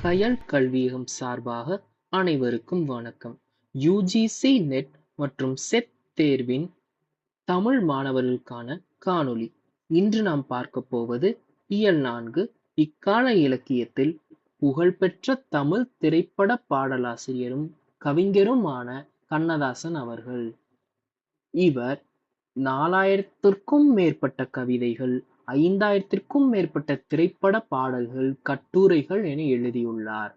கயல் கல்வியகம் சார்பாக அனைவருக்கும் வணக்கம். யுஜிசி நெட் மற்றும் செட் தேர்வின் தமிழ் மாணவர்களுக்கான காணொளி. இன்று நாம் பார்க்க போவது இயல் 4 இக்கால இலக்கியத்தில் புகழ்பெற்ற தமிழ் திரைப்பட பாடலாசிரியரும் கவிஞருமான கண்ணதாசன் அவர்கள். இவர் 4000த்திற்கும் மேற்பட்ட கவிதைகள், 5000த்திற்கும் மேற்பட்ட திரைப்பட பாடல்கள், கட்டுரைகள் என எழுதியுள்ளார்.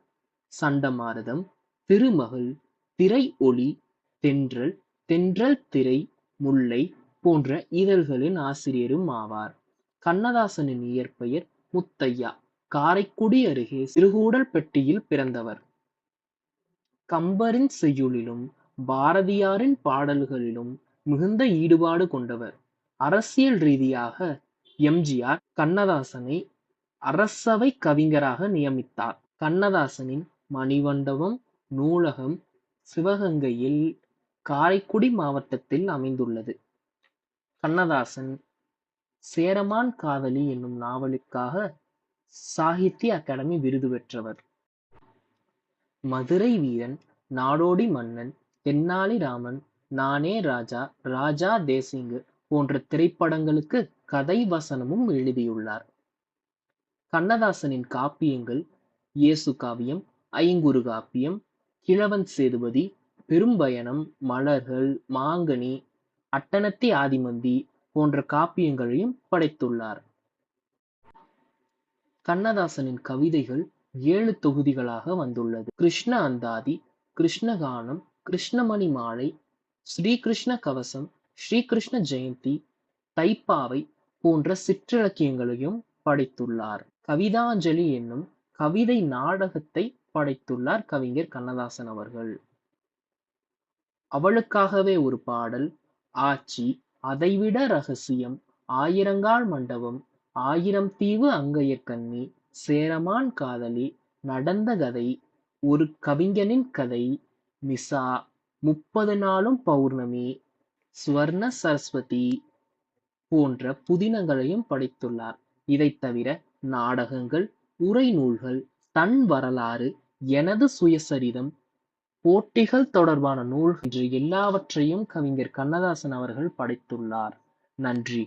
சண்டமாருதம், திருமகள், திரை ஒளி, தென்றல், தென்றல் திரை, முல்லை போன்ற இதழ்களின் ஆசிரியரும் ஆவார். கண்ணதாசனின் இயற்பெயர் முத்தையா. காரைக்குடி அருகே சிறுகூடல்பட்டியில் பிறந்தவர். கம்பரின் செய்யுளிலும் பாரதியாரின் பாடல்களிலும் மிகுந்த ஈடுபாடு கொண்டவர். அரசியல் ரீதியாக எம்.ஜி.ஆர். கண்ணதாசனை அரசவை கவிஞராக நியமித்தார். கண்ணதாசனின் மணிமண்டபம் நூலகம் சிவகங்கையில் காரைக்குடி மாவட்டத்தில் அமைந்துள்ளது. கண்ணதாசன் சேரமான் காதலி என்னும் நாவலுக்காக சாகித்ய அகாடமி விருது பெற்றவர். மதுரை வீரன், நாடோடி மன்னன், தென்னாலிராமன், நானே ராஜா, ராஜா தேசிங்கு போன்ற திரைப்படங்களுக்கு கதை வசனமும் எழுதியுள்ளார். கண்ணதாசனின் காப்பியங்கள் இயேசு காவியம், ஐங்குறு காப்பியம், கிழவன் சேதுபதி, பெரும்பயணம், மலர்கள், மாங்கனி, அட்டனத்தி ஆதிமந்தி போன்ற காப்பியங்களையும் படைத்துள்ளார். கண்ணதாசனின் கவிதைகள் 7 தொகுதிகளாக வந்துள்ளது. கிருஷ்ண அந்தாதி, கிருஷ்ணகானம், கிருஷ்ணமணி மாலை, ஸ்ரீகிருஷ்ண கவசம், ஸ்ரீகிருஷ்ண ஜெயந்தி, தைப்பாவை போன்ற சிற்றிலக்கியங்களையும் படைத்துள்ளார். கவிதாஞ்சலி என்னும் கவிதை நாடகத்தை படைத்துள்ளார் கவிஞர் கண்ணதாசன் அவர்கள். அவளுக்காகவே ஒரு பாடல், ஆச்சி, அதைவிட ரகசியம், ஆயிரங்கால் மண்டபம், ஆயிரம் தீவு அங்கையர்கண்ணி, சேரமான் காதலி, நடந்த கதை, ஒரு கவிஞனின் கதை, மிசா, 30 நாளும் பௌர்ணமி, சுவர்ண சரஸ்வதி போன்ற புதினங்களையும் படைத்துள்ளார். இதைத் தவிர நாடகங்கள், உரைநூல்கள், தன் வரலாறு, எனது சுயசரிதம், போட்டிகள் தொடர்பான நூல்கள் என்று எல்லாவற்றையும் கவிஞர் கண்ணதாசன் அவர்கள் படைத்துள்ளார். நன்றி.